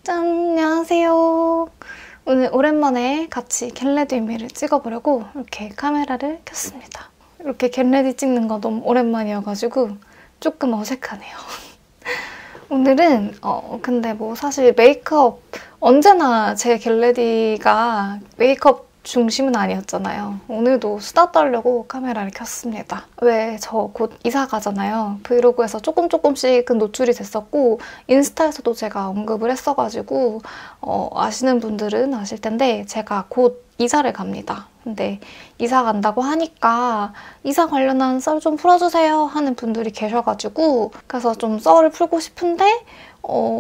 짠! 안녕하세요. 오늘 오랜만에 같이 겟레디 이메일을 찍어보려고 이렇게 카메라를 켰습니다. 이렇게 겟레디 찍는 거 너무 오랜만이어가지고 조금 어색하네요. 오늘은 근데 뭐 사실 메이크업 언제나 제 겟레디가 메이크업 중심은 아니었잖아요. 오늘도 수다 떨려고 카메라를 켰습니다. 왜 저 곧 이사 가잖아요. 브이로그에서 조금씩은 노출이 됐었고 인스타에서도 제가 언급을 했어가지고 아시는 분들은 아실 텐데 제가 곧 이사를 갑니다. 근데 이사 간다고 하니까 이사 관련한 썰 좀 풀어주세요 하는 분들이 계셔가지고 그래서 좀 썰을 풀고 싶은데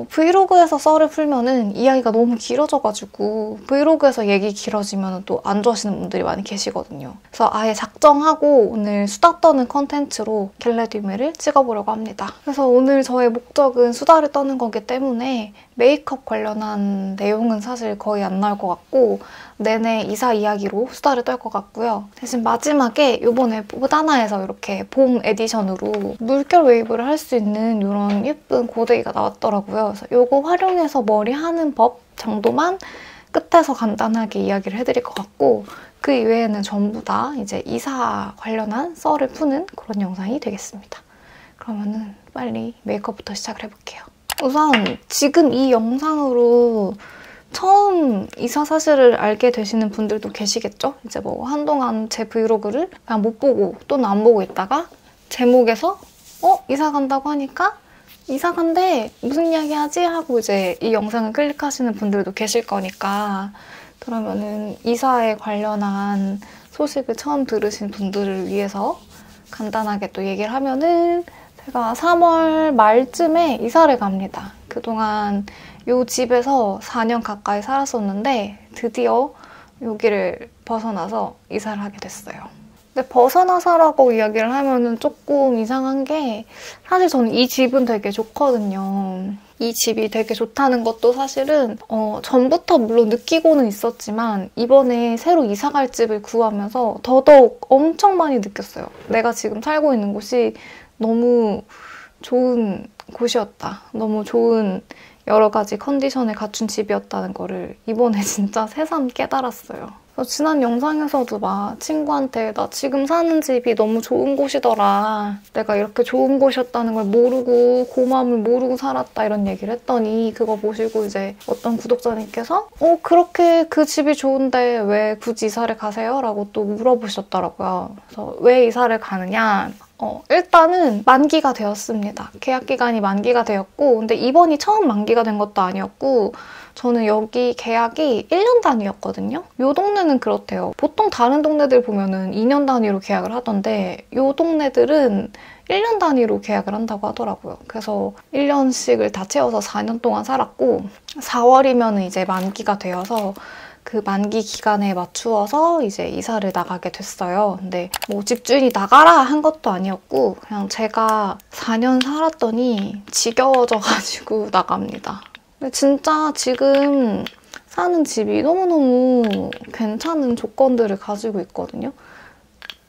브이로그에서 썰을 풀면은 이야기가 너무 길어져가지고 브이로그에서 얘기 길어지면 또 안 좋아하시는 분들이 많이 계시거든요. 그래서 아예 작정하고 오늘 수다 떠는 컨텐츠로 겟레디 이메일을 찍어보려고 합니다. 그래서 오늘 저의 목적은 수다를 떠는 거기 때문에 메이크업 관련한 내용은 사실 거의 안 나올 것 같고 내내 이사 이야기로 수다를 떨 것 같고요. 대신 마지막에 이번에 모다나에서 이렇게 봄 에디션으로 물결 웨이브를 할 수 있는 이런 예쁜 고데기가 나왔더라고요. 그래서 이거 활용해서 머리 하는 법 정도만 끝에서 간단하게 이야기를 해드릴 것 같고 그 이외에는 전부 다 이제 이사 관련한 썰을 푸는 그런 영상이 되겠습니다. 그러면은 빨리 메이크업부터 시작을 해볼게요. 우선 지금 이 영상으로 처음 이사 사실을 알게 되시는 분들도 계시겠죠? 이제 뭐 한동안 제 브이로그를 그냥 못 보고 또는 안 보고 있다가 제목에서 이사 간다고 하니까 이사 간대 무슨 이야기 하지? 하고 이제 이 영상을 클릭하시는 분들도 계실 거니까 그러면은 이사에 관련한 소식을 처음 들으신 분들을 위해서 간단하게 또 얘기를 하면은 제가 3월 말쯤에 이사를 갑니다. 그동안 이 집에서 4년 가까이 살았었는데 드디어 여기를 벗어나서 이사를 하게 됐어요. 근데 벗어나서라고 이야기를 하면은 조금 이상한 게 사실 저는 이 집은 되게 좋거든요. 이 집이 되게 좋다는 것도 사실은 전부터 물론 느끼고는 있었지만 이번에 새로 이사 갈 집을 구하면서 더더욱 엄청 많이 느꼈어요. 내가 지금 살고 있는 곳이 너무 좋은 곳이었다. 너무 좋은 여러 가지 컨디션을 갖춘 집이었다는 거를 이번에 진짜 새삼 깨달았어요. 지난 영상에서도 막 친구한테 나 지금 사는 집이 너무 좋은 곳이더라. 내가 이렇게 좋은 곳이었다는 걸 모르고 고마움을 모르고 살았다 이런 얘기를 했더니 그거 보시고 이제 어떤 구독자님께서 그렇게 그 집이 좋은데 왜 굳이 이사를 가세요? 라고 또 물어보셨더라고요. 그래서 왜 이사를 가느냐? 일단은 만기가 되었습니다. 계약 기간이 만기가 되었고 근데 이번이 처음 만기가 된 것도 아니었고 저는 여기 계약이 1년 단위였거든요. 이 동네는 그렇대요. 보통 다른 동네들 보면은 2년 단위로 계약을 하던데 이 동네들은 1년 단위로 계약을 한다고 하더라고요. 그래서 1년씩을 다 채워서 4년 동안 살았고 4월이면 이제 만기가 되어서 그 만기 기간에 맞추어서 이제 이사를 나가게 됐어요. 근데 뭐 집주인이 나가라 한 것도 아니었고 그냥 제가 4년 살았더니 지겨워져가지고 나갑니다. 근데 진짜 지금 사는 집이 너무너무 괜찮은 조건들을 가지고 있거든요.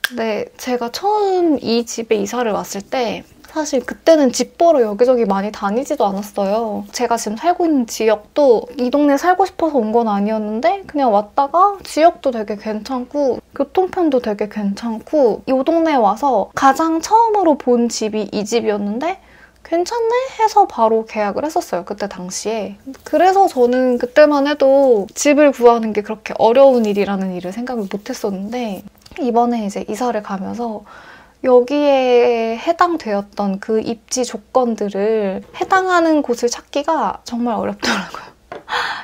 근데 제가 처음 이 집에 이사를 왔을 때 사실 그때는 집 보러 여기저기 많이 다니지도 않았어요. 제가 지금 살고 있는 지역도 이 동네에 살고 싶어서 온 건 아니었는데 그냥 왔다가 지역도 되게 괜찮고 교통편도 되게 괜찮고 이 동네에 와서 가장 처음으로 본 집이 이 집이었는데 괜찮네 해서 바로 계약을 했었어요. 그때 당시에. 그래서 저는 그때만 해도 집을 구하는 게 그렇게 어려운 일이라는 일을 생각을 못 했었는데 이번에 이제 이사를 가면서 여기에 해당되었던 그 입지 조건들을 해당하는 곳을 찾기가 정말 어렵더라고요.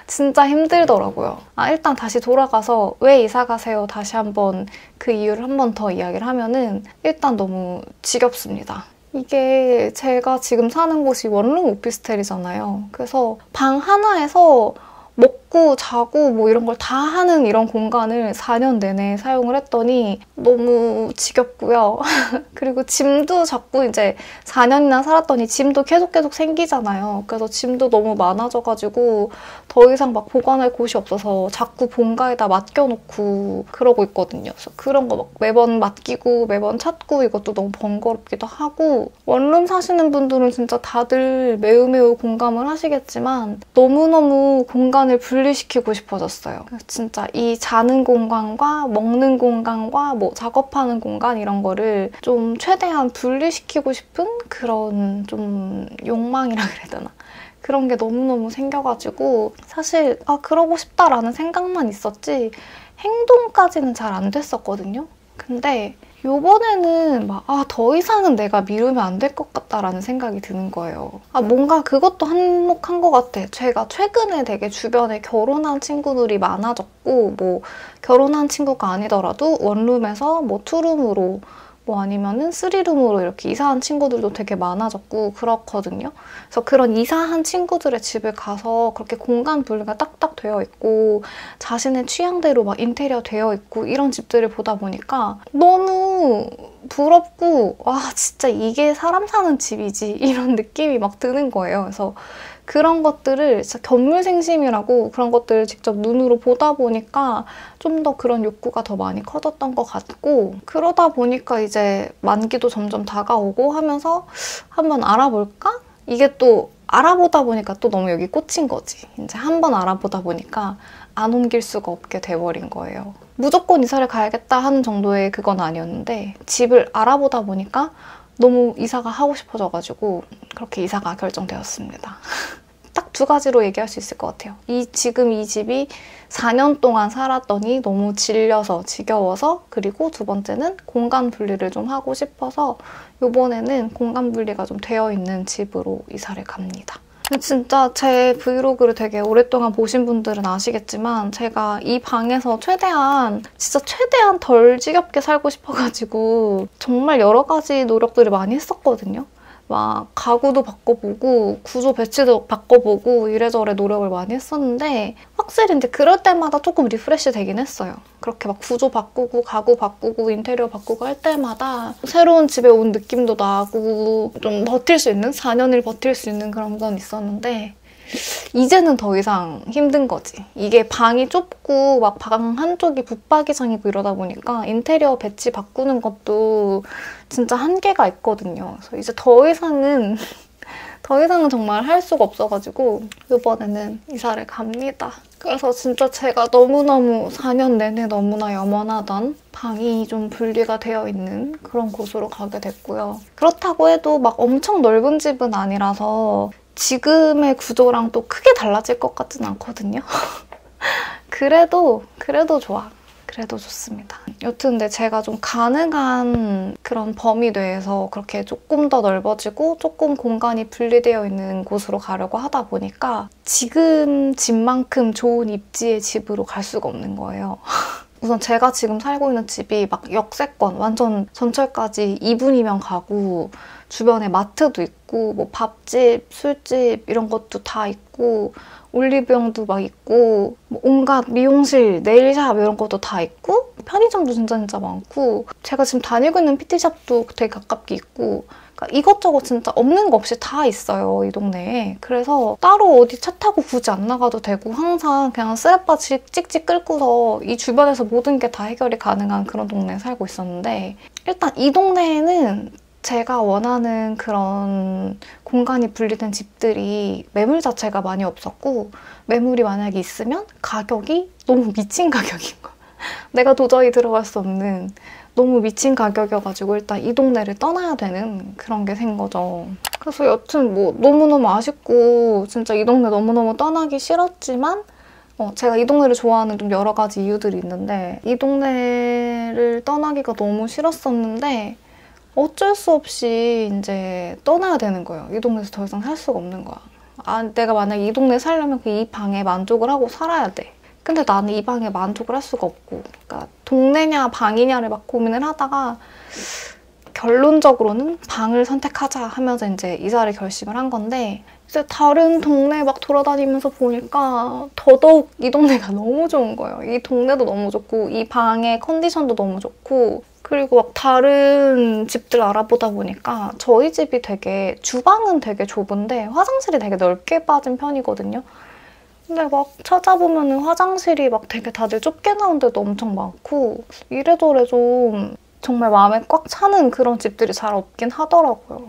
진짜 힘들더라고요. 일단 다시 돌아가서 왜 이사 가세요? 다시 한번 그 이유를 한 번 더 이야기를 하면은 일단 너무 지겹습니다. 이게 제가 지금 사는 곳이 원룸 오피스텔이잖아요. 그래서 방 하나에서 먹고 먹고 자고 뭐 이런 걸 다 하는 이런 공간을 4년 내내 사용을 했더니 너무 지겹고요. 그리고 짐도 자꾸 이제 4년이나 살았더니 짐도 계속 생기잖아요. 그래서 짐도 너무 많아져가지고 더 이상 막 보관할 곳이 없어서 자꾸 본가에다 맡겨놓고 그러고 있거든요. 그래서 그런 거 막 매번 맡기고 매번 찾고 이것도 너무 번거롭기도 하고, 원룸 사시는 분들은 진짜 다들 매우 공감을 하시겠지만 너무너무 공간을 분리시키고 싶어졌어요. 진짜 이 자는 공간과 먹는 공간과 뭐 작업하는 공간 이런 거를 좀 최대한 분리시키고 싶은 그런 좀 욕망이라 그래야 되나? 그런 게 너무너무 생겨가지고 사실 그러고 싶다라는 생각만 있었지 행동까지는 잘 안 됐었거든요. 근데 요번에는 막 더 이상은 내가 미루면 안 될 것 같다라는 생각이 드는 거예요. 뭔가 그것도 한몫한 것 같아. 제가 최근에 되게 주변에 결혼한 친구들이 많아졌고, 뭐 결혼한 친구가 아니더라도 원룸에서 뭐 투룸으로 뭐 아니면은 3룸으로 이렇게 이사한 친구들도 되게 많아졌고 그렇거든요. 그래서 그런 이사한 친구들의 집을 가서 그렇게 공간 분리가 딱딱 되어 있고 자신의 취향대로 막 인테리어 되어 있고 이런 집들을 보다 보니까 너무 부럽고, 와 진짜 이게 사람 사는 집이지 이런 느낌이 막 드는 거예요. 그래서 그런 것들을 진짜 견물생심이라고 그런 것들을 직접 눈으로 보다 보니까 좀 더 그런 욕구가 더 많이 커졌던 것 같고, 그러다 보니까 이제 만기도 점점 다가오고 하면서 한번 알아볼까? 이게 또 알아보다 보니까 또 너무 여기 꽂힌 거지. 이제 한번 알아보다 보니까 안 옮길 수가 없게 돼버린 거예요. 무조건 이사를 가야겠다 하는 정도의 그건 아니었는데 집을 알아보다 보니까 너무 이사가 하고 싶어져가지고 그렇게 이사가 결정되었습니다. 딱 2가지로 얘기할 수 있을 것 같아요. 지금 이 집이 4년 동안 살았더니 너무 질려서 지겨워서, 그리고 2번째는 공간 분리를 좀 하고 싶어서 이번에는 공간 분리가 좀 되어 있는 집으로 이사를 갑니다. 진짜 제 브이로그를 되게 오랫동안 보신 분들은 아시겠지만 제가 이 방에서 진짜 최대한 덜 지겹게 살고 싶어가지고 정말 여러 가지 노력들을 많이 했었거든요. 막 가구도 바꿔보고 구조 배치도 바꿔보고 이래저래 노력을 많이 했었는데 확실히 이제 그럴 때마다 조금 리프레시 되긴 했어요. 그렇게 막 구조 바꾸고 가구 바꾸고 인테리어 바꾸고 할 때마다 새로운 집에 온 느낌도 나고 좀 버틸 수 있는, 4년을 버틸 수 있는 그런 건 있었는데 이제는 더 이상 힘든 거지. 이게 방이 좁고 막 방 한쪽이 붙박이장이고 이러다 보니까 인테리어 배치 바꾸는 것도 진짜 한계가 있거든요. 그래서 이제 더 이상은 정말 할 수가 없어가지고 이번에는 이사를 갑니다. 그래서 진짜 제가 너무너무 4년 내내 너무나 염원하던 방이 좀 분리가 되어 있는 그런 곳으로 가게 됐고요. 그렇다고 해도 막 엄청 넓은 집은 아니라서 지금의 구조랑 또 크게 달라질 것 같진 않거든요. 그래도 좋아. 그래도 좋습니다. 여튼 근데 제가 좀 가능한 그런 범위 내에서 그렇게 조금 더 넓어지고 조금 공간이 분리되어 있는 곳으로 가려고 하다 보니까 지금 집만큼 좋은 입지의 집으로 갈 수가 없는 거예요. 우선 제가 지금 살고 있는 집이 막 역세권, 완전 전철까지 2분이면 가고 주변에 마트도 있고 뭐 밥집, 술집 이런 것도 다 있고 올리브영도 막 있고 뭐 온갖 미용실, 네일샵 이런 것도 다 있고 편의점도 진짜 많고 제가 지금 다니고 있는 PT샵도 되게 가깝게 있고, 그러니까 이것저것 진짜 없는 거 없이 다 있어요, 이 동네에. 그래서 따로 어디 차 타고 굳이 안 나가도 되고 항상 그냥 스레빠 찍찍 끌고서 이 주변에서 모든 게 다 해결이 가능한 그런 동네에 살고 있었는데, 일단 이 동네에는 제가 원하는 그런 공간이 분리된 집들이 매물 자체가 많이 없었고, 매물이 만약에 있으면 가격이 너무 미친 가격인 거야. 내가 도저히 들어갈 수 없는 너무 미친 가격이어가지고 일단 이 동네를 떠나야 되는 그런 게 생 거죠. 그래서 여튼 뭐 너무너무 아쉽고 진짜 이 동네 너무너무 떠나기 싫었지만 제가 이 동네를 좋아하는 좀 여러 가지 이유들이 있는데, 이 동네를 떠나기가 너무 싫었었는데 어쩔 수 없이 이제 떠나야 되는 거예요. 이 동네에서 더 이상 살 수가 없는 거야. 내가 만약에 이 동네에 살려면 이 방에 만족을 하고 살아야 돼. 근데 나는 이 방에 만족을 할 수가 없고, 그러니까 동네냐 방이냐를 막 고민을 하다가 결론적으로는 방을 선택하자 하면서 이제 이사를 결심을 한 건데 이제 다른 동네 막 돌아다니면서 보니까 더더욱 이 동네가 너무 좋은 거예요. 이 동네도 너무 좋고 이 방의 컨디션도 너무 좋고 그리고 막 다른 집들 알아보다 보니까 저희 집이 되게 주방은 되게 좁은데 화장실이 되게 넓게 빠진 편이거든요. 근데 막 찾아보면은 화장실이 막 되게 다들 좁게 나온 데도 엄청 많고 이래저래 좀 정말 마음에 꽉 차는 그런 집들이 잘 없긴 하더라고요.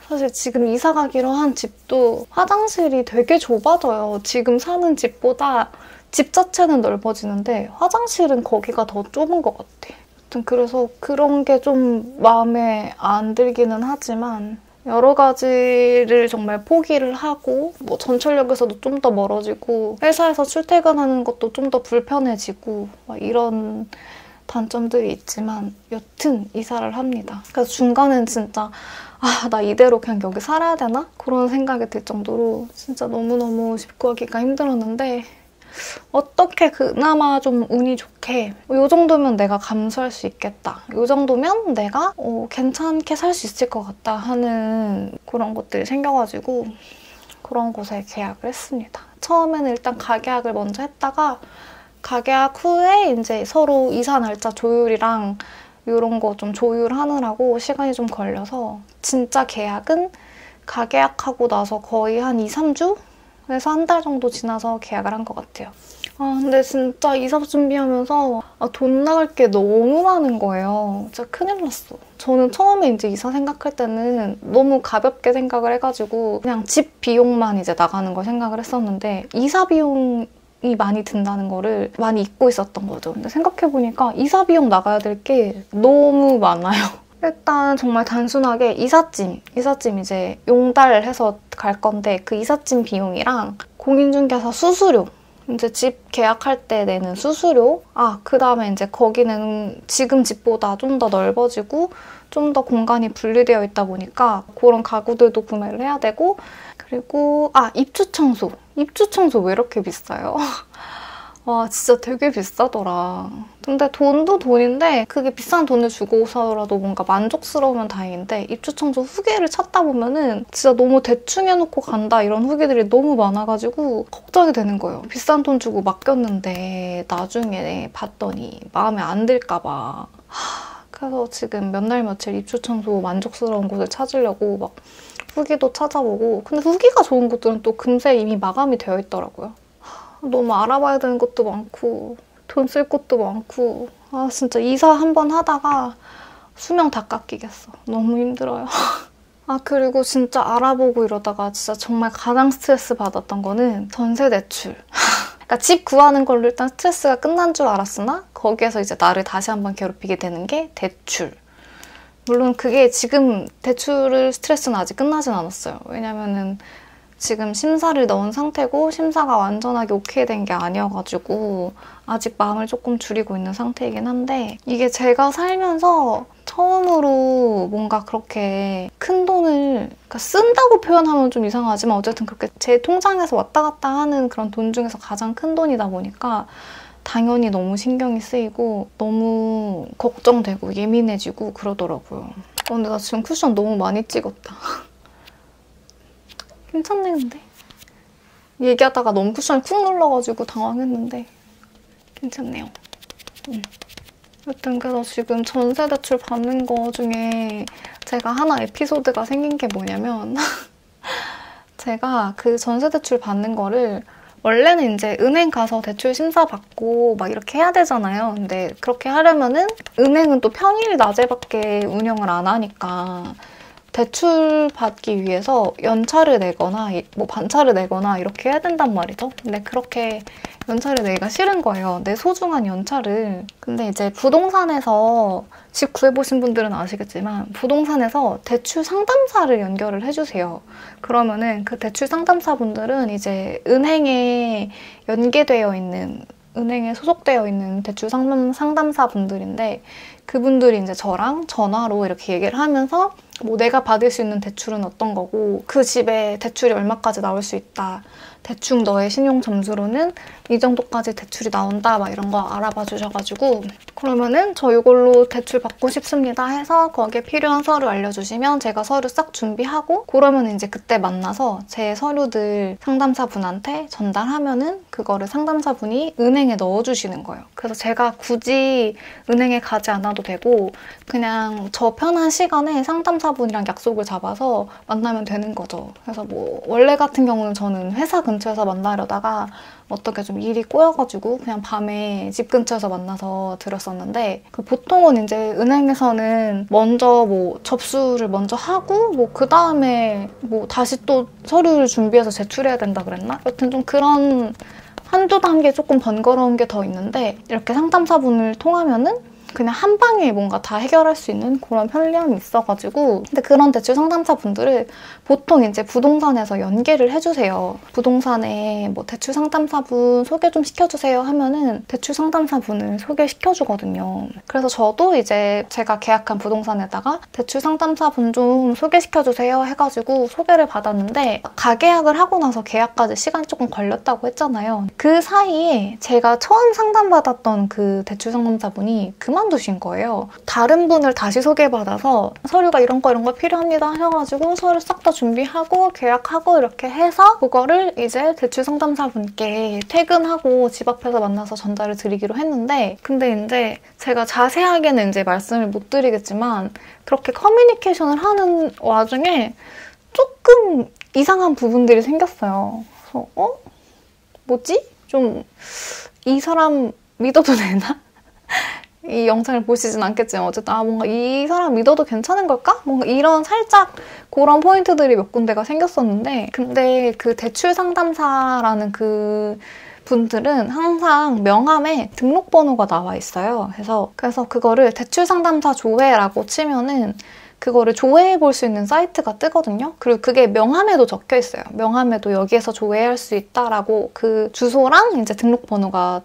사실 지금 이사 가기로 한 집도 화장실이 되게 좁아져요. 지금 사는 집보다 집 자체는 넓어지는데 화장실은 거기가 더 좁은 것 같아. 아무튼 그래서 그런 게 좀 마음에 안 들기는 하지만 여러 가지를 정말 포기를 하고 뭐 전철역에서도 좀 더 멀어지고 회사에서 출퇴근하는 것도 좀 더 불편해지고 막 이런 단점들이 있지만 여튼 이사를 합니다. 그래서 중간엔 진짜 나 이대로 그냥 여기 살아야 되나? 그런 생각이 들 정도로 진짜 너무너무 집 구하기가 힘들었는데 어떻게 그나마 좀 운이 좋게 이 정도면 내가 감수할 수 있겠다. 이 정도면 내가 괜찮게 살 수 있을 것 같다 하는 그런 것들이 생겨가지고 그런 곳에 계약을 했습니다. 처음에는 일단 가계약을 먼저 했다가 가계약 후에 이제 서로 이사 날짜 조율이랑 이런 거 좀 조율하느라고 시간이 좀 걸려서 진짜 계약은 가계약하고 나서 거의 한 2, 3주? 그래서 한 달 정도 지나서 계약을 한 것 같아요. 근데 진짜 이사 준비하면서 돈 나갈 게 너무 많은 거예요. 진짜 큰일 났어. 저는 처음에 이제 이사 생각할 때는 너무 가볍게 생각을 해가지고 그냥 집 비용만 이제 나가는 걸 생각을 했었는데 이사 비용이 많이 든다는 거를 많이 잊고 있었던 거죠. 근데 생각해보니까 이사 비용 나가야 될 게 너무 많아요. 일단 정말 단순하게 이삿짐 이제 용달해서 갈 건데 그 이삿짐 비용이랑 공인중개사 수수료 이제 집 계약할 때 내는 수수료 그 다음에 이제 거기는 지금 집보다 좀 더 넓어지고 좀 더 공간이 분리되어 있다 보니까 그런 가구들도 구매를 해야 되고 그리고 입주 청소 왜 이렇게 비싸요? 와 진짜 되게 비싸더라. 근데 돈도 돈인데 그게 비싼 돈을 주고서라도 뭔가 만족스러우면 다행인데 입주 청소 후기를 찾다 보면은 진짜 너무 대충 해놓고 간다 이런 후기들이 너무 많아가지고 걱정이 되는 거예요. 비싼 돈 주고 맡겼는데 나중에 봤더니 마음에 안 들까 봐. 그래서 지금 몇 날 며칠 입주 청소 만족스러운 곳을 찾으려고 막 후기도 찾아보고 근데 후기가 좋은 곳들은 또 금세 이미 마감이 되어 있더라고요. 너무 알아봐야 되는 것도 많고 돈 쓸 것도 많고 진짜 이사 한 번 하다가 수명 다 깎이겠어. 너무 힘들어요. 그리고 진짜 알아보고 이러다가 진짜 정말 가장 스트레스 받았던 거는 전세 대출. 그러니까 집 구하는 걸로 일단 스트레스가 끝난 줄 알았으나 거기에서 이제 나를 다시 한번 괴롭히게 되는 게 대출. 물론 그게 지금 대출을 스트레스는 아직 끝나진 않았어요. 왜냐면은 지금 심사를 넣은 상태고 심사가 완전하게 오케이 된 게 아니어가지고 아직 마음을 조금 줄이고 있는 상태이긴 한데 이게 제가 살면서 처음으로 뭔가 그렇게 큰 돈을 그러니까 쓴다고 표현하면 좀 이상하지만 어쨌든 그렇게 제 통장에서 왔다 갔다 하는 그런 돈 중에서 가장 큰 돈이다 보니까 당연히 너무 신경이 쓰이고 너무 걱정되고 예민해지고 그러더라고요. 근데 나 지금 쿠션 너무 많이 찍었다. 괜찮네 근데. 얘기하다가 너무 쿠션이 쿵 눌러가지고 당황했는데 괜찮네요. 여튼 그래서 지금 전세 대출 받는 거 중에 제가 하나 에피소드가 생긴 게 뭐냐면 제가 그 전세 대출 받는 거를 원래는 이제 은행 가서 대출 심사 받고 막 이렇게 해야 되잖아요. 근데 그렇게 하려면은 은행은 또 평일 낮에밖에 운영을 안 하니까 대출 받기 위해서 연차를 내거나 뭐 반차를 내거나 이렇게 해야 된단 말이죠. 근데 그렇게 연차를 내기가 싫은 거예요. 내 소중한 연차를. 근데 이제 부동산에서 집 구해보신 분들은 아시겠지만 부동산에서 대출 상담사를 연결을 해주세요. 그러면은 그 대출 상담사분들은 이제 은행에 연계되어 있는 은행에 소속되어 있는 대출 상담사분들인데 그분들이 이제 저랑 전화로 이렇게 얘기를 하면서 뭐 내가 받을 수 있는 대출은 어떤 거고 그 집에 대출이 얼마까지 나올 수 있다. 대충 너의 신용 점수로는 이 정도까지 대출이 나온다 막 이런 거 알아봐 주셔가지고 그러면은 저 이걸로 대출 받고 싶습니다 해서 거기에 필요한 서류 알려주시면 제가 서류 싹 준비하고 그러면 이제 그때 만나서 제 서류들 상담사분한테 전달하면은 그거를 상담사분이 은행에 넣어주시는 거예요. 그래서 제가 굳이 은행에 가지 않아도 되고 그냥 저 편한 시간에 상담사분이랑 약속을 잡아서 만나면 되는 거죠. 그래서 뭐 원래 같은 경우는 저는 회사 근처에서 만나려다가 어떻게 좀 일이 꼬여가지고 그냥 밤에 집 근처에서 만나서 드렸었는데 보통은 이제 은행에서는 먼저 뭐 접수를 먼저 하고 뭐 그 다음에 뭐 다시 또 서류를 준비해서 제출해야 된다 그랬나? 여튼 좀 그런 한두 단계 조금 번거로운 게 더 있는데 이렇게 상담사분을 통하면은 그냥 한 방에 뭔가 다 해결할 수 있는 그런 편리함이 있어가지고 근데 그런 대출 상담사분들을 보통 이제 부동산에서 연계를 해주세요. 부동산에 뭐 대출 상담사분 소개 좀 시켜주세요 하면은 대출 상담사분을 소개시켜주거든요. 그래서 저도 이제 제가 계약한 부동산에다가 대출 상담사분 좀 소개시켜주세요 해가지고 소개를 받았는데 가계약을 하고 나서 계약까지 시간이 조금 걸렸다고 했잖아요. 그 사이에 제가 처음 상담받았던 그 대출 상담사분이 그만두신 거예요. 다른 분을 다시 소개받아서 서류가 이런 거 필요합니다 하셔가지고 서류 싹 다 준비하고 계약하고 이렇게 해서 그거를 이제 대출 상담사분께 퇴근하고 집 앞에서 만나서 전달을 드리기로 했는데 근데 이제 제가 자세하게는 이제 말씀을 못 드리겠지만 그렇게 커뮤니케이션을 하는 와중에 조금 이상한 부분들이 생겼어요. 그래서 뭐지? 좀 이 사람 믿어도 되나? 이 영상을 보시진 않겠지만 어쨌든 뭔가 이 사람 믿어도 괜찮은 걸까? 뭔가 이런 살짝 그런 포인트들이 몇 군데가 생겼었는데 근데 그 대출 상담사라는 그 분들은 항상 명함에 등록번호가 나와 있어요. 그래서 그거를 대출 상담사 조회라고 치면은 그거를 조회해 볼 수 있는 사이트가 뜨거든요. 그리고 그게 명함에도 적혀 있어요. 명함에도 여기에서 조회할 수 있다라고 그 주소랑 이제 등록번호가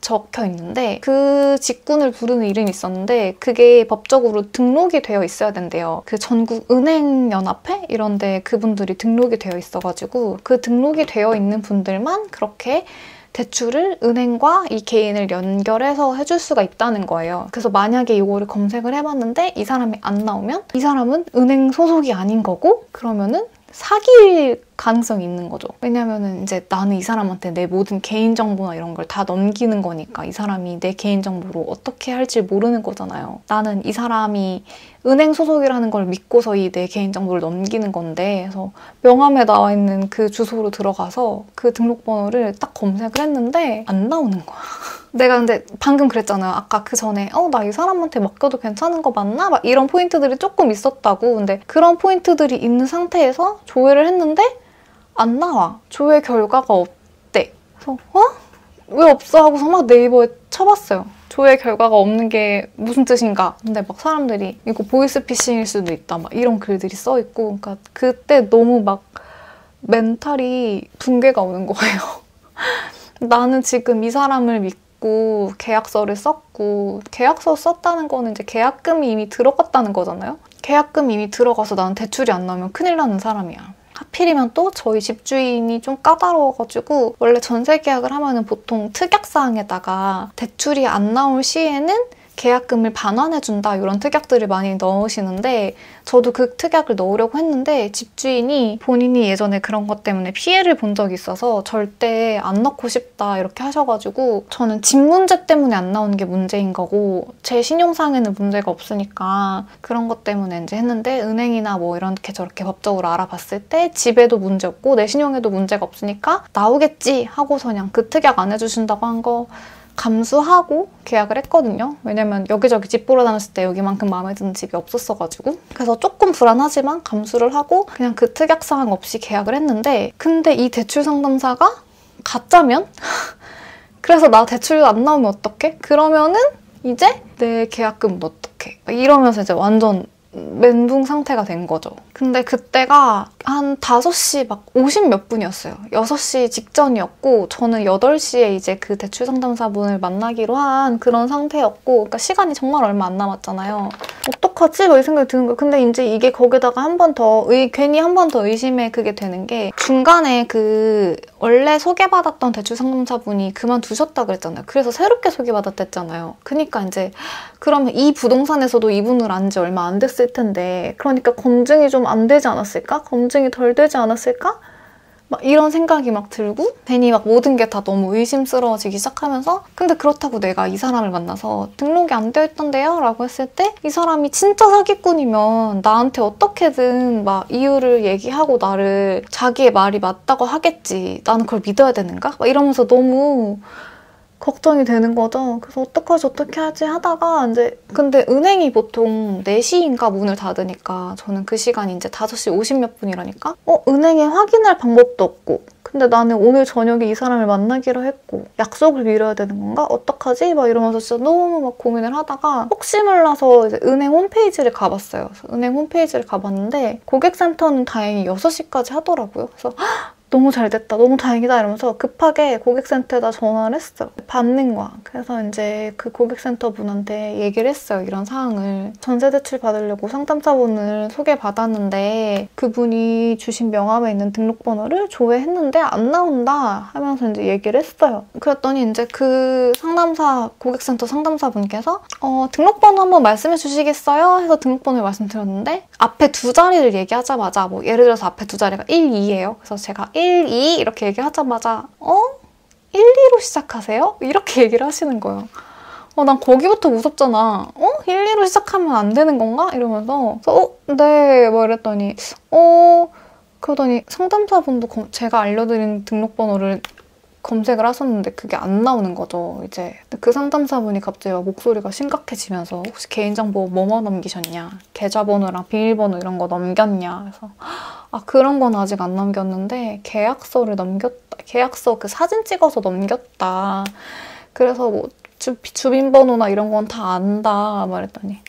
적혀 있는데 그 직군을 부르는 이름이 있었는데 그게 법적으로 등록이 되어 있어야 된대요. 그 전국 은행연합회 이런 데 그분들이 등록이 되어 있어가지고 그 등록이 되어 있는 분들만 그렇게 대출을 은행과 이 개인을 연결해서 해줄 수가 있다는 거예요. 그래서 만약에 이거를 검색을 해봤는데 이 사람이 안 나오면 이 사람은 은행 소속이 아닌 거고 그러면은 사기일 가능성이 있는 거죠. 왜냐면은 이제 나는 이 사람한테 내 모든 개인정보나 이런 걸 다 넘기는 거니까 이 사람이 내 개인정보로 어떻게 할지 모르는 거잖아요. 나는 이 사람이 은행 소속이라는 걸 믿고서 이 내 개인정보를 넘기는 건데 그래서 명함에 나와 있는 그 주소로 들어가서 그 등록번호를 딱 검색을 했는데 안 나오는 거야. 내가 근데 방금 그랬잖아요. 아까 그 전에 나 이 사람한테 맡겨도 괜찮은 거 맞나? 막 이런 포인트들이 조금 있었다고. 근데 그런 포인트들이 있는 상태에서 조회를 했는데 안 나와. 조회 결과가 없대. 그래서 왜 없어? 하고서 막 네이버에 쳐봤어요. 조회 결과가 없는 게 무슨 뜻인가? 근데 막 사람들이 이거 보이스피싱일 수도 있다. 막 이런 글들이 써있고 그러니까 그때 너무 막 멘탈이 붕괴가 오는 거예요. 나는 지금 이 사람을 믿고 계약서를 썼고 계약서 썼다는 거는 이제 계약금이 이미 들어갔다는 거잖아요. 계약금이 이미 들어가서 나는 대출이 안 나오면 큰일 나는 사람이야. 하필이면 또 저희 집주인이 좀 까다로워가지고 원래 전세 계약을 하면은 보통 특약사항에다가 대출이 안 나올 시에는 계약금을 반환해준다 이런 특약들을 많이 넣으시는데 저도 그 특약을 넣으려고 했는데 집주인이 본인이 예전에 그런 것 때문에 피해를 본 적이 있어서 절대 안 넣고 싶다 이렇게 하셔가지고 저는 집 문제 때문에 안 나오는 게 문제인 거고 제 신용상에는 문제가 없으니까 그런 것 때문에 이제 했는데 은행이나 뭐 이렇게 저렇게 법적으로 알아봤을 때 집에도 문제 없고 내 신용에도 문제가 없으니까 나오겠지 하고서 그냥 그 특약 안 해주신다고 한 거 감수하고 계약을 했거든요. 왜냐면 여기저기 집 보러 다녔을 때 여기만큼 마음에 드는 집이 없었어가지고 그래서 조금 불안하지만 감수를 하고 그냥 그 특약사항 없이 계약을 했는데 근데 이 대출 상담사가 가짜면? 그래서 나 대출 안 나오면 어떡해? 그러면은 이제 내 계약금은 어떡해? 이러면서 이제 완전 멘붕 상태가 된 거죠. 근데 그때가 한 5시 막 50 몇 분이었어요. 6시 직전이었고 저는 8시에 이제 그 대출 상담사분을 만나기로 한 그런 상태였고 그러니까 시간이 정말 얼마 안 남았잖아요. 어떡하지? 막 이 생각이 드는 거예요. 근데 이제 이게 거기다가 한 번 더 괜히 한 번 더 의심에 그게 되는 게 중간에 그 원래 소개받았던 대출 상담사분이 그만두셨다 그랬잖아요. 그래서 새롭게 소개받았댔잖아요. 그러니까 이제 그러면 이 부동산에서도 이분을 안 지 얼마 안 됐을 텐데 그러니까 검증이 좀 안 되지 않았을까? 검증이 덜 되지 않았을까? 막 이런 생각이 막 들고 괜히 막 모든 게 다 너무 의심스러워지기 시작하면서 근데 그렇다고 내가 이 사람을 만나서 등록이 안 되어 있던데요? 라고 했을 때 이 사람이 진짜 사기꾼이면 나한테 어떻게든 막 이유를 얘기하고 나를 자기의 말이 맞다고 하겠지. 나는 그걸 믿어야 되는가? 막 이러면서 너무 걱정이 되는 거죠. 그래서 어떡하지 어떻게 하지 하다가 이제 근데 은행이 보통 4시인가 문을 닫으니까 저는 그 시간이 이제 5시 50 몇 분이라니까 은행에 확인할 방법도 없고 근데 나는 오늘 저녁에 이 사람을 만나기로 했고 약속을 미뤄야 되는 건가? 어떡하지? 막 이러면서 진짜 너무 막 고민을 하다가 혹시 몰라서 이제 은행 홈페이지를 가봤어요. 그래서 은행 홈페이지를 가봤는데 고객센터는 다행히 6시까지 하더라고요. 그래서 너무 잘 됐다, 너무 다행이다 이러면서 급하게 고객센터에다 전화를 했어요. 받는 거야. 그래서 이제 그 고객센터 분한테 얘기를 했어요. 이런 상황을. 전세 대출 받으려고 상담사분을 소개받았는데 그분이 주신 명함에 있는 등록번호를 조회했는데 안 나온다 하면서 이제 얘기를 했어요. 그랬더니 이제 그 고객센터 상담사분께서 등록번호 한번 말씀해 주시겠어요? 해서 등록번호를 말씀드렸는데 앞에 2자리를 얘기하자마자 뭐 예를 들어서 앞에 2자리가 1, 2예요. 그래서 제가 1, 2 이렇게 얘기하자마자 1, 2로 시작하세요? 이렇게 얘기를 하시는 거예요. 난 거기부터 무섭잖아. 1, 2로 시작하면 안 되는 건가? 이러면서 네, 뭐 이랬더니 그러더니 상담사분도 제가 알려드린 등록번호를 검색을 하셨는데 그게 안 나오는 거죠, 이제. 그 상담사분이 갑자기 목소리가 심각해지면서 혹시 개인정보 뭐뭐 넘기셨냐? 계좌번호랑 비밀번호 이런 거 넘겼냐? 그래서 그런 건 아직 안 넘겼는데 계약서를 넘겼다. 계약서 그 사진 찍어서 넘겼다. 그래서 뭐 주민번호나 이런 건 다 안다. 말했더니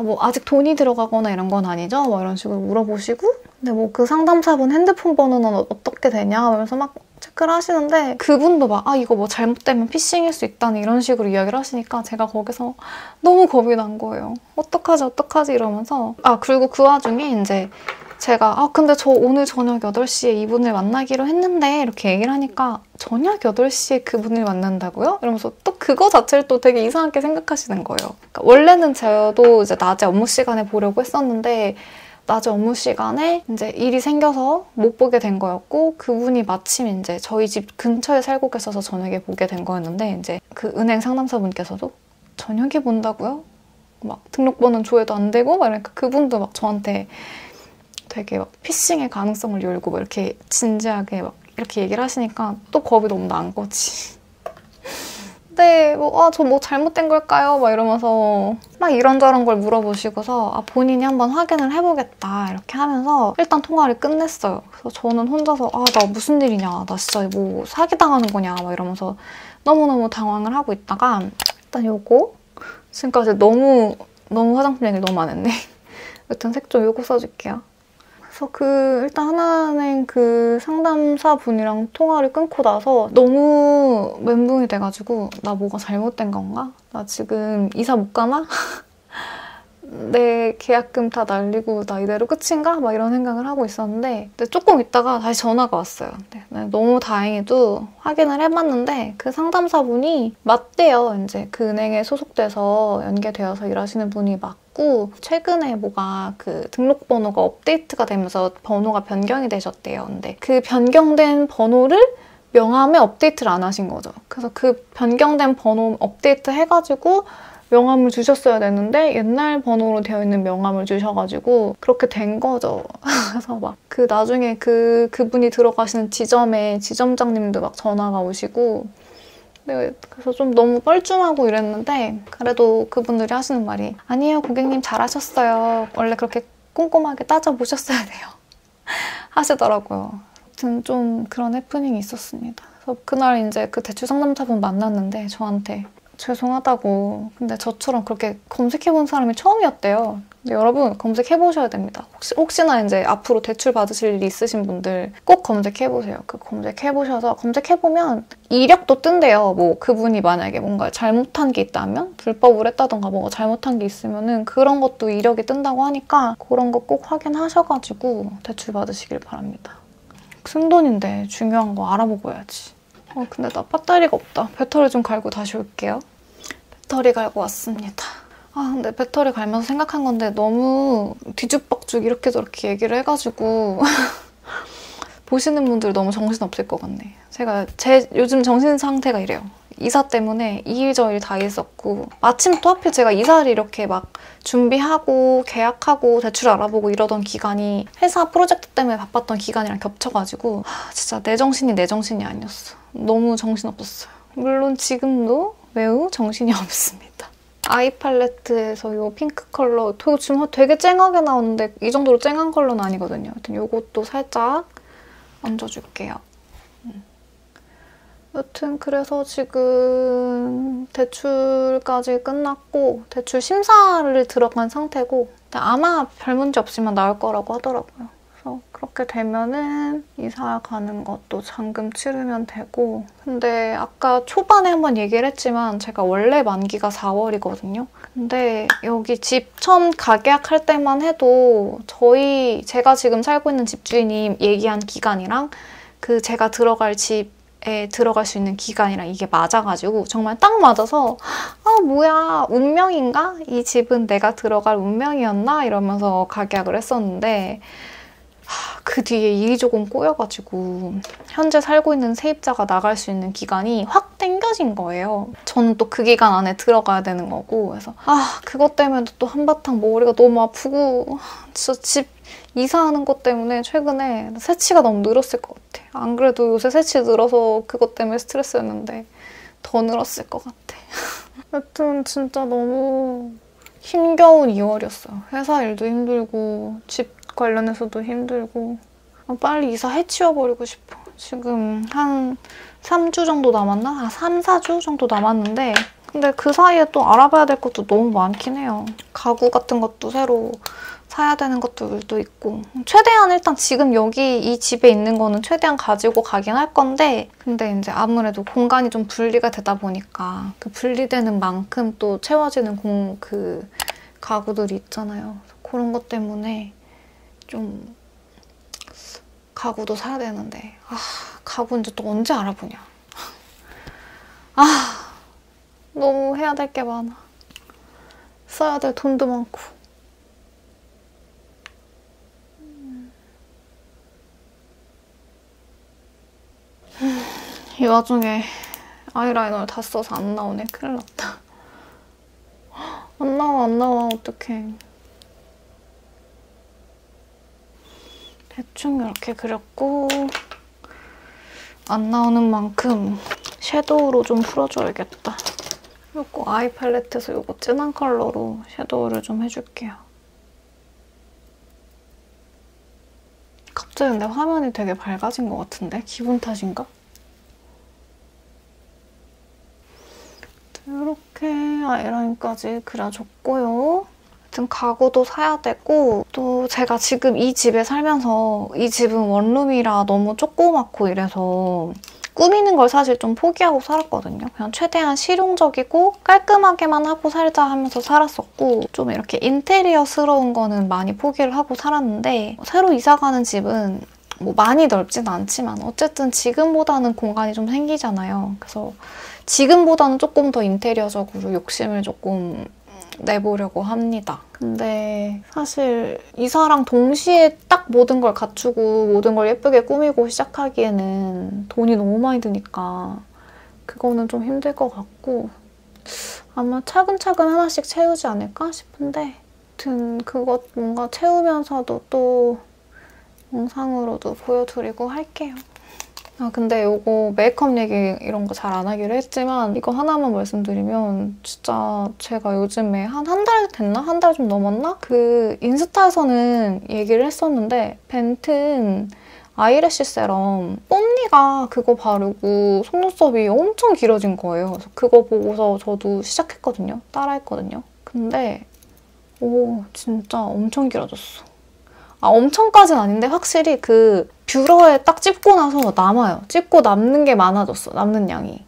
뭐 아직 돈이 들어가거나 이런 건 아니죠? 뭐 이런 식으로 물어보시고 근데 뭐 그 상담사분 핸드폰 번호는 어떻게 되냐? 하면서 막 체크를 하시는데 그분도 막 이거 뭐 잘못되면 피싱일 수 있다는 이런 식으로 이야기를 하시니까 제가 거기서 너무 겁이 난 거예요. 어떡하지 이러면서 그리고 그 와중에 이제 제가 근데 저 오늘 저녁 8시에 이분을 만나기로 했는데 이렇게 얘기를 하니까 저녁 8시에 그분을 만난다고요? 이러면서 또 그거 자체를 또 되게 이상하게 생각하시는 거예요. 그러니까 원래는 저도 이제 낮에 업무 시간에 보려고 했었는데 낮에 업무 시간에 이제 일이 생겨서 못 보게 된 거였고 그분이 마침 이제 저희 집 근처에 살고 계셔서 저녁에 보게 된 거였는데 이제 그 은행 상담사분께서도 저녁에 본다고요? 막 등록번호는 조회도 안 되고 막 이러니까 그분도 막 저한테 되게 막 피싱의 가능성을 열고 막 이렇게 진지하게 막 이렇게 얘기를 하시니까 또 겁이 너무 난 거지. 네, 저 뭐 잘못된 걸까요? 막 이러면서 막 이런저런 걸 물어보시고서 본인이 한번 확인을 해보겠다 이렇게 하면서 일단 통화를 끝냈어요. 그래서 저는 혼자서 나 무슨 일이냐, 나 진짜 뭐 사기당하는 거냐 막 이러면서 너무너무 당황을 하고 있다가 일단 요거 지금까지 너무 화장품 얘기를 너무 안 했네. 여튼 색 좀 요거 써줄게요. 그래서 일단 하나은행 그 상담사 분이랑 통화를 끊고 나서 너무 멘붕이 돼가지고 나 뭐가 잘못된 건가? 나 지금 이사 못 가나? 내 계약금 다 날리고 나 이대로 끝인가? 막 이런 생각을 하고 있었는데 근데 조금 있다가 다시 전화가 왔어요. 너무 다행히도 확인을 해봤는데 그 상담사분이 맞대요. 이제 그 은행에 소속돼서 연계되어서 일하시는 분이 맞고 최근에 뭐가 그 등록번호가 업데이트가 되면서 번호가 변경이 되셨대요. 근데 그 변경된 번호를 명함에 업데이트를 안 하신 거죠. 그래서 그 변경된 번호 업데이트 해가지고 명함을 주셨어야 되는데 옛날 번호로 되어 있는 명함을 주셔가지고 그렇게 된 거죠. 그래서 막 나중에 그분이 들어가시는 지점에 지점장님도 막 전화가 오시고 네, 그래서 좀 너무 뻘쭘하고 이랬는데 그래도 그분들이 하시는 말이 아니에요 고객님 잘하셨어요. 원래 그렇게 꼼꼼하게 따져보셨어야 돼요. 하시더라고요. 아무튼 좀 그런 해프닝이 있었습니다. 그래서 그날 이제 그 대출 상담사분 만났는데 저한테 죄송하다고. 근데 저처럼 그렇게 검색해본 사람이 처음이었대요. 근데 여러분 검색해보셔야 됩니다. 혹시나 이제 앞으로 대출 받으실 일이 있으신 분들 꼭 검색해보세요. 그 검색해보셔서 검색해보면 이력도 뜬대요. 뭐 그분이 만약에 뭔가 잘못한 게 있다면 불법을 했다던가 뭐가 잘못한 게 있으면은 그런 것도 이력이 뜬다고 하니까 그런 거 꼭 확인하셔가지고 대출 받으시길 바랍니다. 쓴돈인데 중요한 거 알아보고 해야지. 근데 나 배터리가 없다. 배터리 좀 갈고 다시 올게요. 배터리 갈고 왔습니다. 근데 배터리 갈면서 생각한 건데 너무 뒤죽박죽 이렇게 저렇게 얘기를 해가지고 보시는 분들 너무 정신없을 것 같네. 제가 요즘 정신 상태가 이래요. 이사 때문에 이일저일 다 있었고 마침 또 하필 제가 이사를 이렇게 막 준비하고 계약하고 대출 알아보고 이러던 기간이 회사 프로젝트 때문에 바빴던 기간이랑 겹쳐가지고 진짜 내 정신이 아니었어. 너무 정신없었어요. 물론 지금도 매우 정신이 없습니다. 아이 팔레트에서 이 핑크 컬러 지금 되게 쨍하게 나오는데 이 정도로 쨍한 컬러는 아니거든요. 하여튼 이것도 살짝 얹어줄게요. 여튼 그래서 지금 대출까지 끝났고 대출 심사를 들어간 상태고 아마 별 문제 없이만 나올 거라고 하더라고요. 그래서 그렇게 되면은 이사 가는 것도 잔금 치르면 되고 근데 아까 초반에 한번 얘기를 했지만 제가 원래 만기가 4월이거든요. 근데 여기 집 처음 가계약할 때만 해도 제가 지금 살고 있는 집주인이 얘기한 기간이랑 그 제가 들어갈 집에 들어갈 수 있는 기간이랑 이게 맞아가지고 정말 딱 맞아서 뭐야 운명인가? 이 집은 내가 들어갈 운명이었나? 이러면서 가계약을 했었는데 그 뒤에 일이 조금 꼬여가지고 현재 살고 있는 세입자가 나갈 수 있는 기간이 확 당겨진 거예요. 저는 또 그 기간 안에 들어가야 되는 거고 그래서 그것 때문에 또 한바탕 머리가 너무 아프고 진짜 집 이사하는 것 때문에 최근에 새치가 너무 늘었을 것 같아. 안 그래도 요새 새치 늘어서 그것 때문에 스트레스였는데 더 늘었을 것 같아. 여튼 진짜 너무 힘겨운 2월이었어요. 회사 일도 힘들고 집 관련해서도 힘들고 빨리 이사 해치워버리고 싶어. 지금 한 3주 정도 남았나? 3, 4주 정도 남았는데 근데 그 사이에 또 알아봐야 될 것도 너무 많긴 해요. 가구 같은 것도 새로 사야 되는 것들도 있고 최대한 일단 지금 여기 이 집에 있는 거는 최대한 가지고 가긴 할 건데 근데 이제 아무래도 공간이 좀 분리가 되다 보니까 그 분리되는 만큼 또 채워지는 그 가구들이 있잖아요. 그런 것 때문에 좀 가구도 사야 되는데 가구 이제 또 언제 알아보냐. 너무 해야 될 게 많아. 써야 될 돈도 많고. 이 와중에 아이라이너를 다 써서 안 나오네. 큰일 났다. 안 나와 어떡해. 대충 이렇게 그렸고 안 나오는 만큼 섀도우로 좀 풀어줘야겠다. 요거 아이 팔레트에서 요거 진한 컬러로 섀도우를 좀 해줄게요. 갑자기 근데 화면이 되게 밝아진 것 같은데? 기분 탓인가? 이렇게 아이라인까지 그려줬고요. 아무튼 가구도 사야 되고 또 제가 지금 이 집에 살면서 이 집은 원룸이라 너무 조그맣고 이래서 꾸미는 걸 사실 좀 포기하고 살았거든요. 그냥 최대한 실용적이고 깔끔하게만 하고 살자 하면서 살았었고 좀 이렇게 인테리어스러운 거는 많이 포기를 하고 살았는데 새로 이사가는 집은 뭐 많이 넓진 않지만 어쨌든 지금보다는 공간이 좀 생기잖아요. 그래서 지금보다는 조금 더 인테리어적으로 욕심을 조금 내보려고 합니다. 근데 사실 이사랑 동시에 딱 모든 걸 갖추고 모든 걸 예쁘게 꾸미고 시작하기에는 돈이 너무 많이 드니까 그거는 좀 힘들 것 같고 아마 차근차근 하나씩 채우지 않을까 싶은데 아무튼 그것 뭔가 채우면서도 또 영상으로도 보여드리고 할게요. 근데 이거 메이크업 얘기 이런 거 잘 안 하기로 했지만 이거 하나만 말씀드리면 진짜 제가 요즘에 한 달 됐나? 한 달 좀 넘었나? 그 인스타에서는 얘기를 했었는데 벤튼 아이래쉬 세럼 뽐니가 그거 바르고 속눈썹이 엄청 길어진 거예요. 그래서 그거 보고서 저도 시작했거든요. 따라했거든요. 근데 오 진짜 엄청 길어졌어. 아 엄청까진 아닌데 확실히 그 뷰러에 딱 찝고 나서 남아요. 찝고 남는 게 많아졌어. 남는 양이.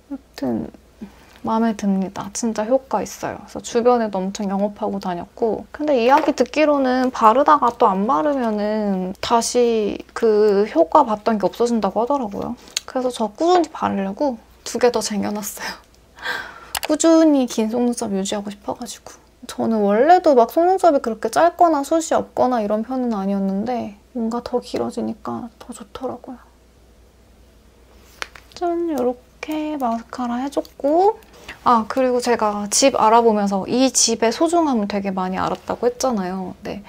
아무튼 마음에 듭니다. 진짜 효과 있어요. 그래서 주변에도 엄청 영업하고 다녔고 근데 이야기 듣기로는 바르다가 또 안 바르면은 다시 그 효과 봤던 게 없어진다고 하더라고요. 그래서 저 꾸준히 바르려고 2개 더 쟁여놨어요. 꾸준히 긴 속눈썹 유지하고 싶어가지고. 저는 원래도 막 속눈썹이 그렇게 짧거나 숱이 없거나 이런 편은 아니었는데 뭔가 더 길어지니까 더 좋더라고요. 짠! 이렇게 마스카라 해줬고 아 그리고 제가 집 알아보면서 이 집의 소중함을 되게 많이 알았다고 했잖아요. 네,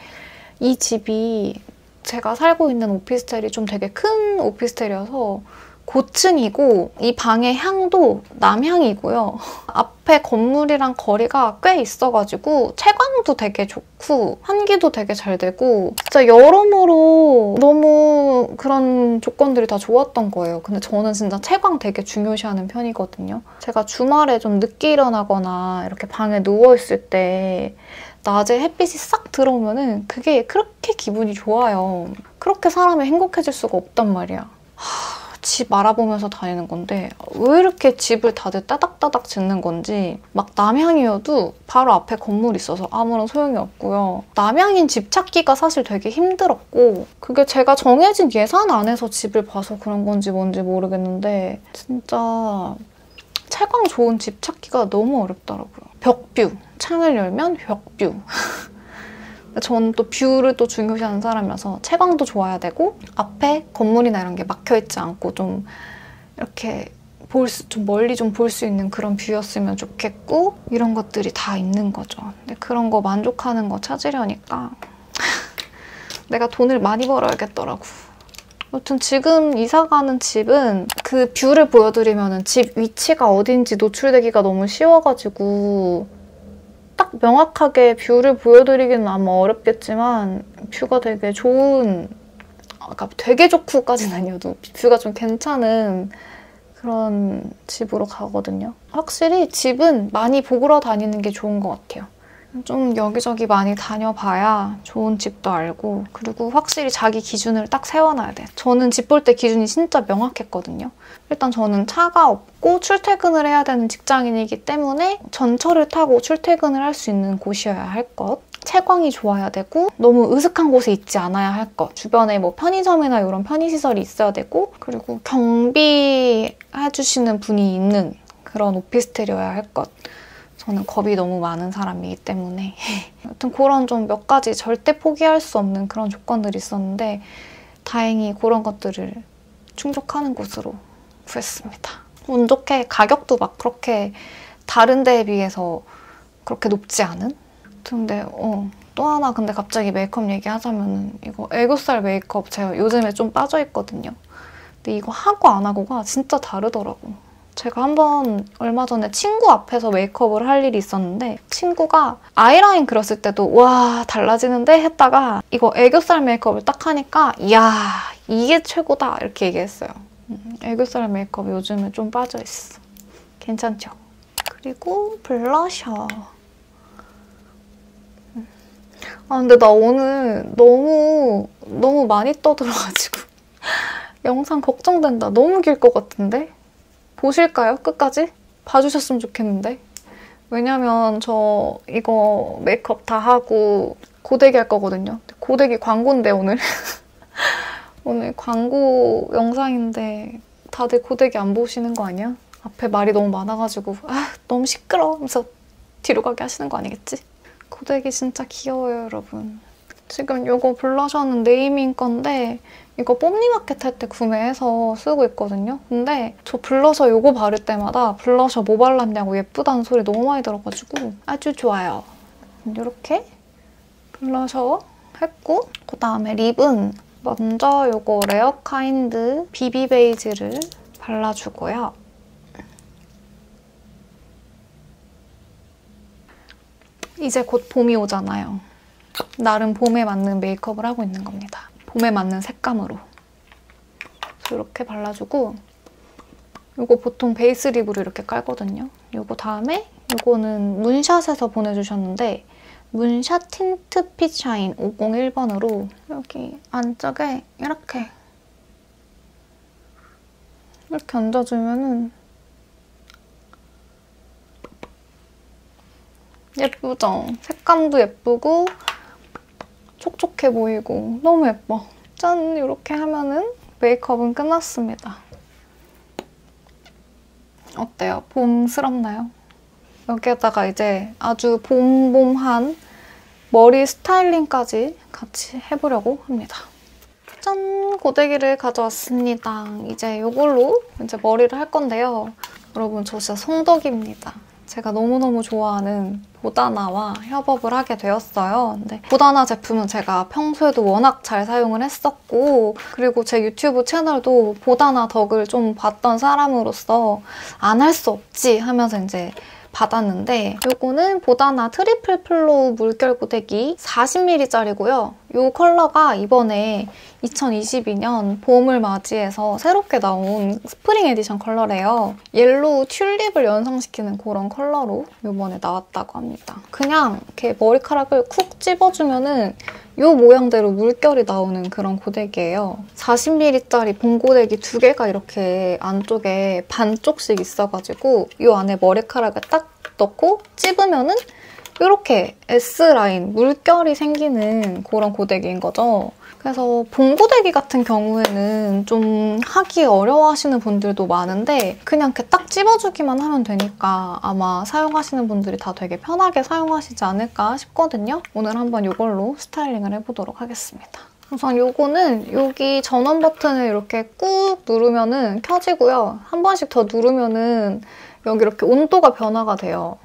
이 집이 제가 살고 있는 오피스텔이 좀 되게 큰 오피스텔이어서 고층이고 이 방의 향도 남향이고요. 앞에 건물이랑 거리가 꽤 있어가지고 채광도 되게 좋고 환기도 되게 잘 되고 진짜 여러모로 너무 그런 조건들이 다 좋았던 거예요. 근데 저는 진짜 채광 되게 중요시하는 편이거든요. 제가 주말에 좀 늦게 일어나거나 이렇게 방에 누워있을 때 낮에 햇빛이 싹 들어오면은 그게 그렇게 기분이 좋아요. 그렇게 사람이 행복해질 수가 없단 말이야. 집 알아보면서 다니는 건데 왜 이렇게 집을 다들 따닥따닥 짓는 건지 막 남향이어도 바로 앞에 건물이 있어서 아무런 소용이 없고요. 남향인 집 찾기가 사실 되게 힘들었고 그게 제가 정해진 예산 안에서 집을 봐서 그런 건지 뭔지 모르겠는데 진짜 채광 좋은 집 찾기가 너무 어렵더라고요. 벽뷰, 창을 열면 벽뷰. 저는 또 뷰를 또 중요시하는 사람이라서 채광도 좋아야 되고 앞에 건물이나 이런 게 막혀있지 않고 좀 이렇게 좀 멀리 좀 볼 수 있는 그런 뷰였으면 좋겠고 이런 것들이 다 있는 거죠. 근데 그런 거 만족하는 거 찾으려니까 내가 돈을 많이 벌어야겠더라고. 아무튼 지금 이사가는 집은 그 뷰를 보여드리면 집 위치가 어딘지 노출되기가 너무 쉬워가지고 딱 명확하게 뷰를 보여드리기는 아마 어렵겠지만 뷰가 되게 좋은, 그러니까 되게 좋고까지는 아니어도 뷰가 좀 괜찮은 그런 집으로 가거든요. 확실히 집은 많이 보러 다니는 게 좋은 것 같아요. 좀 여기저기 많이 다녀봐야 좋은 집도 알고 그리고 확실히 자기 기준을 딱 세워놔야 돼. 저는 집 볼 때 기준이 진짜 명확했거든요. 일단 저는 차가 없고 출퇴근을 해야 되는 직장인이기 때문에 전철을 타고 출퇴근을 할 수 있는 곳이어야 할 것. 채광이 좋아야 되고 너무 으슥한 곳에 있지 않아야 할 것. 주변에 뭐 편의점이나 이런 편의시설이 있어야 되고 그리고 경비해주시는 분이 있는 그런 오피스텔이어야 할 것. 저는 겁이 너무 많은 사람이기 때문에 여튼 그런 좀 몇 가지 절대 포기할 수 없는 그런 조건들이 있었는데 다행히 그런 것들을 충족하는 곳으로 구했습니다. 운 좋게 가격도 막 그렇게 다른 데에 비해서 그렇게 높지 않은? 근데 또 하나 근데 갑자기 메이크업 얘기하자면 이거 애교살 메이크업 제가 요즘에 좀 빠져있거든요. 근데 이거 하고 안 하고가 진짜 다르더라고. 제가 한번 얼마 전에 친구 앞에서 메이크업을 할 일이 있었는데 친구가 아이라인 그렸을 때도 와 달라지는데 했다가 이거 애교살 메이크업을 딱 하니까 이야 이게 최고다 이렇게 얘기했어요. 애교살 메이크업 요즘에 좀 빠져있어. 괜찮죠? 그리고 블러셔. 아 근데 나 오늘 너무 많이 떠들어가지고 영상 걱정된다. 너무 길 것 같은데? 보실까요? 끝까지? 봐주셨으면 좋겠는데. 왜냐면 저 이거 메이크업 다 하고 고데기 할 거거든요. 고데기 광고인데 오늘. 오늘 광고 영상인데 다들 고데기 안 보시는 거 아니야? 앞에 말이 너무 많아가지고 아 너무 시끄러워 하면서 뒤로 가게 하시는 거 아니겠지? 고데기 진짜 귀여워요 여러분. 지금 이거 블러셔는 네이밍 건데 이거 뽐니마켓 할 때 구매해서 쓰고 있거든요. 근데 저 블러셔 이거 바를 때마다 블러셔 뭐 발랐냐고 예쁘다는 소리 너무 많이 들어가지고 아주 좋아요. 이렇게 블러셔 했고 그다음에 립은 먼저 이거 레어카인드 비비 베이지를 발라주고요. 이제 곧 봄이 오잖아요. 나름 봄에 맞는 메이크업을 하고 있는 겁니다. 봄에 맞는 색감으로. 이렇게 발라주고 이거 보통 베이스 립으로 이렇게 깔거든요. 이거 다음에 이거는 문샷에서 보내주셨는데 문샷 틴트 핏 샤인 501번으로 여기 안쪽에 이렇게 얹어주면은 예쁘죠? 색감도 예쁘고 촉촉해 보이고 너무 예뻐. 짠! 이렇게 하면은 메이크업은 끝났습니다. 어때요? 봄스럽나요? 여기에다가 이제 아주 봄봄한 머리 스타일링까지 같이 해보려고 합니다. 짠! 고데기를 가져왔습니다. 이제 이걸로 이제 머리를 할 건데요. 여러분, 저 진짜 송덕입니다. 제가 너무너무 좋아하는 보다나와 협업을 하게 되었어요. 근데 보다나 제품은 제가 평소에도 워낙 잘 사용을 했었고 그리고 제 유튜브 채널도 보다나 덕을 좀 봤던 사람으로서 안 할 수 없지 하면서 이제 받았는데 이거는 보다나 트리플 플로우 물결 고데기 40ml짜리고요. 이 컬러가 이번에 2022년 봄을 맞이해서 새롭게 나온 스프링 에디션 컬러래요. 옐로우 튤립을 연상시키는 그런 컬러로 이번에 나왔다고 합니다. 그냥 이렇게 머리카락을 쿡 찝어주면은 이 모양대로 물결이 나오는 그런 고데기예요. 40ml짜리 봄고데기 2개가 이렇게 안쪽에 반쪽씩 있어가지고 이 안에 머리카락을 딱 넣고 찝으면은 이렇게 S라인, 물결이 생기는 그런 고데기인 거죠. 그래서 봄고데기 같은 경우에는 좀 하기 어려워하시는 분들도 많은데 그냥 이렇게 딱 찝어주기만 하면 되니까 아마 사용하시는 분들이 다 되게 편하게 사용하시지 않을까 싶거든요. 오늘 한번 이걸로 스타일링을 해보도록 하겠습니다. 우선 이거는 여기 전원 버튼을 이렇게 꾹 누르면은 켜지고요. 한 번씩 더 누르면은 여기 이렇게 온도가 변화가 돼요.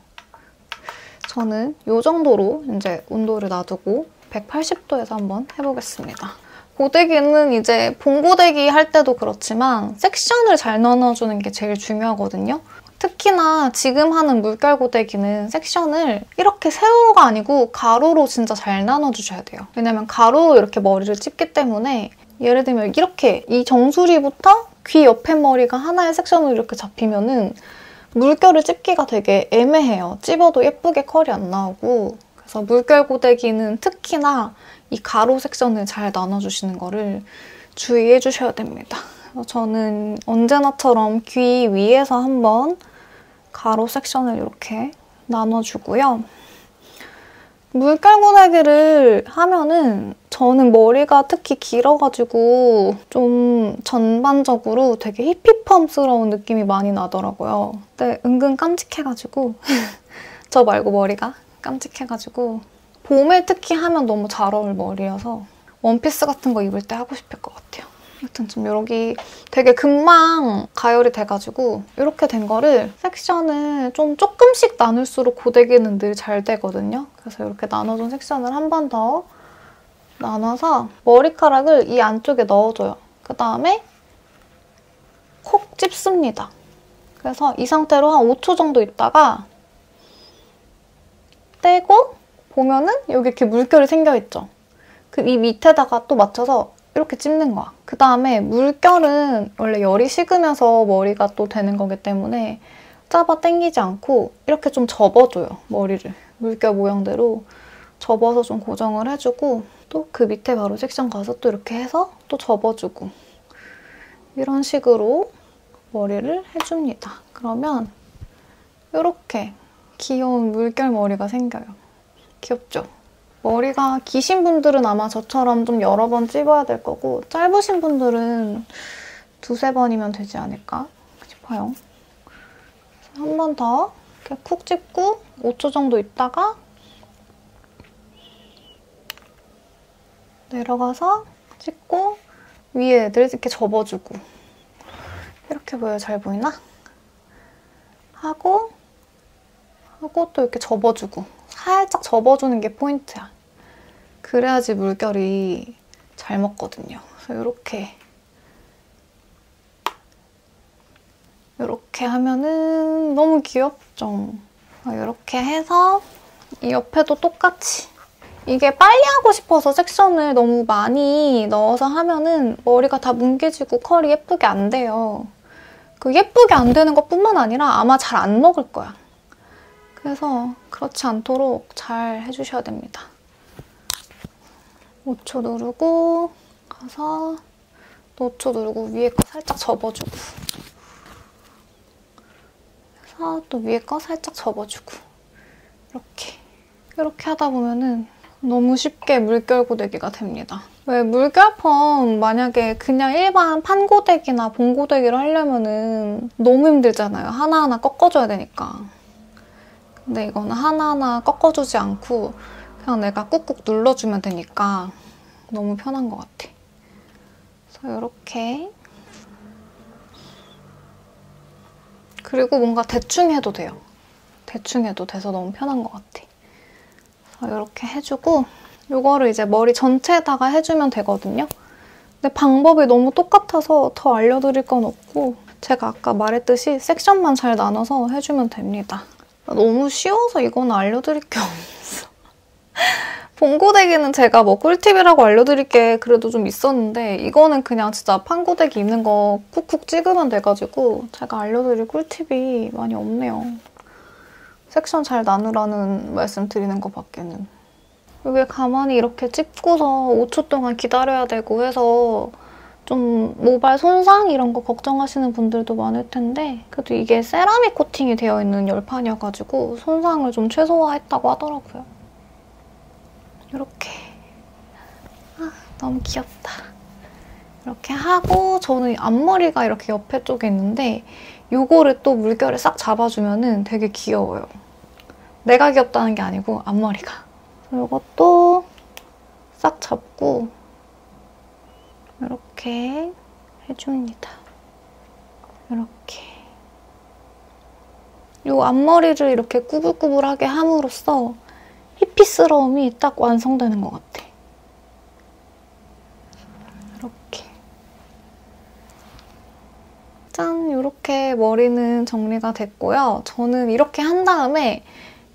저는 이 정도로 이제 온도를 놔두고 180도에서 한번 해보겠습니다. 고데기는 이제 봄고데기 할 때도 그렇지만 섹션을 잘 나눠주는 게 제일 중요하거든요. 특히나 지금 하는 물결 고데기는 섹션을 이렇게 세로가 아니고 가로로 진짜 잘 나눠주셔야 돼요. 왜냐면 가로로 이렇게 머리를 찝기 때문에 예를 들면 이렇게 이 정수리부터 귀 옆에 머리가 하나의 섹션으로 이렇게 잡히면은 물결을 찝기가 되게 애매해요. 찝어도 예쁘게 컬이 안 나오고 그래서 물결 고데기는 특히나 이 가로 섹션을 잘 나눠주시는 거를 주의해 주셔야 됩니다. 저는 언제나처럼 귀 위에서 한번 가로 섹션을 이렇게 나눠주고요. 물결 고데기를 하면은 저는 머리가 특히 길어가지고 좀 전반적으로 되게 히피펌스러운 느낌이 많이 나더라고요. 근데 은근 깜찍해가지고 저 말고 머리가 깜찍해가지고 봄에 특히 하면 너무 잘 어울 머리여서 원피스 같은 거 입을 때 하고 싶을 것 같아요. 아무튼 좀 여기 되게 금방 가열이 돼가지고 이렇게 된 거를 섹션을 좀 조금씩 나눌수록 고데기는 늘 잘 되거든요. 그래서 이렇게 나눠준 섹션을 한 번 더 나눠서 머리카락을 이 안쪽에 넣어줘요. 그 다음에 콕 찝습니다. 그래서 이 상태로 한 5초 정도 있다가 떼고 보면은 여기 이렇게 물결이 생겨있죠. 그 이 밑에다가 또 맞춰서 이렇게 찝는 거야. 그 다음에 물결은 원래 열이 식으면서 머리가 또 되는 거기 때문에 잡아 당기지 않고 이렇게 좀 접어줘요, 머리를. 물결 모양대로 접어서 좀 고정을 해주고 또 그 밑에 바로 섹션 가서 또 이렇게 해서 또 접어주고 이런 식으로 머리를 해줍니다. 그러면 이렇게 귀여운 물결 머리가 생겨요. 귀엽죠? 머리가 기신 분들은 아마 저처럼 좀 여러 번 찝어야 될 거고 짧으신 분들은 2~3번이면 되지 않을까 싶어요. 한 번 더 이렇게 쿡 찝고 5초 정도 있다가 내려가서 찝고 위에 애들 이렇게 접어주고 이렇게 보여요? 잘 보이나? 하고 또 이렇게 접어주고 살짝 접어주는 게 포인트야. 그래야지 물결이 잘 먹거든요. 그래서 이렇게 하면은 너무 귀엽죠? 이렇게 해서 이 옆에도 똑같이 이게 빨리 하고 싶어서 섹션을 너무 많이 넣어서 하면은 머리가 다 뭉개지고 컬이 예쁘게 안 돼요. 그 예쁘게 안 되는 것뿐만 아니라 아마 잘 안 먹을 거야. 그래서 그렇지 않도록 잘 해주셔야 됩니다. 5초 누르고 가서 또 5초 누르고 위에 거 살짝 접어주고 그래서 또 위에 거 살짝 접어주고 이렇게 하다 보면은 너무 쉽게 물결 고데기가 됩니다. 왜 물결펌 만약에 그냥 일반 판고데기나 봉고데기를 하려면은 너무 힘들잖아요. 하나하나 꺾어줘야 되니까. 근데 이거는 하나하나 꺾어주지 않고 그냥 내가 꾹꾹 눌러주면 되니까 너무 편한 것 같아. 그래서 이렇게 그리고 뭔가 대충 해도 돼요. 대충 해도 돼서 너무 편한 것 같아. 그래서 이렇게 해주고 이거를 이제 머리 전체에다가 해주면 되거든요. 근데 방법이 너무 똑같아서 더 알려드릴 건 없고 제가 아까 말했듯이 섹션만 잘 나눠서 해주면 됩니다. 너무 쉬워서 이건 알려드릴 게 없어. 봉고데기는 제가 뭐 꿀팁이라고 알려드릴 게 그래도 좀 있었는데 이거는 그냥 진짜 판고데기 있는 거 쿡쿡 찍으면 돼가지고 제가 알려드릴 꿀팁이 많이 없네요. 섹션 잘 나누라는 말씀 드리는 것밖에는. 이게 가만히 이렇게 찍고서 5초 동안 기다려야 되고 해서 좀 모발 손상 이런 거 걱정하시는 분들도 많을 텐데 그래도 이게 세라믹 코팅이 되어 있는 열판이어가지고 손상을 좀 최소화했다고 하더라고요. 이렇게. 아, 너무 귀엽다. 이렇게 하고 저는 앞머리가 이렇게 옆에 쪽에 있는데 요거를 또 물결에 싹 잡아주면은 되게 귀여워요. 내가 귀엽다는 게 아니고 앞머리가. 이것도 싹 잡고 이렇게 해줍니다. 이렇게. 이 앞머리를 이렇게 꾸불꾸불하게 함으로써 히피스러움이 딱 완성되는 것 같아. 이렇게. 짠! 이렇게 머리는 정리가 됐고요. 저는 이렇게 한 다음에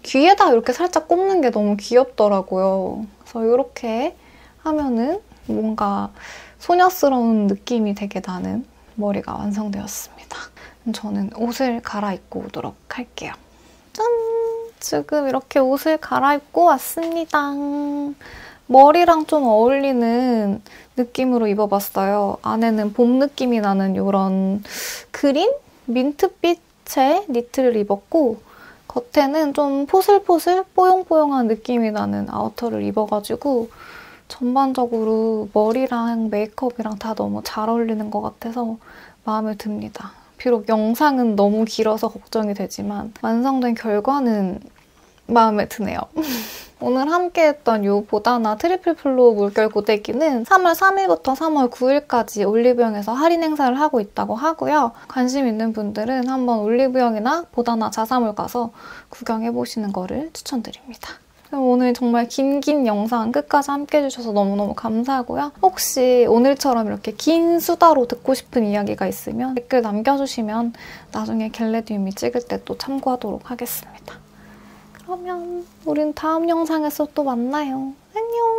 귀에다 이렇게 살짝 꼽는 게 너무 귀엽더라고요. 그래서 이렇게 하면은 뭔가 소녀스러운 느낌이 되게 나는 머리가 완성되었습니다. 저는 옷을 갈아입고 오도록 할게요. 짠! 지금 이렇게 옷을 갈아입고 왔습니다. 머리랑 좀 어울리는 느낌으로 입어봤어요. 안에는 봄 느낌이 나는 이런 그린? 민트빛의 니트를 입었고 겉에는 좀 포슬포슬 뽀용뽀용한 느낌이 나는 아우터를 입어가지고 전반적으로 머리랑 메이크업이랑 다 너무 잘 어울리는 것 같아서 마음에 듭니다. 비록 영상은 너무 길어서 걱정이 되지만 완성된 결과는 마음에 드네요. 오늘 함께했던 이 보다나 트리플 플로우 물결 고데기는 3월 3일부터 3월 9일까지 올리브영에서 할인 행사를 하고 있다고 하고요. 관심 있는 분들은 한번 올리브영이나 보다나 자사몰 가서 구경해보시는 거를 추천드립니다. 그럼 오늘 정말 긴 영상 끝까지 함께해 주셔서 너무너무 감사하고요. 혹시 오늘처럼 이렇게 긴 수다로 듣고 싶은 이야기가 있으면 댓글 남겨주시면 나중에 겟레디미 찍을 때 또 참고하도록 하겠습니다. 그러면 우린 다음 영상에서 또 만나요. 안녕!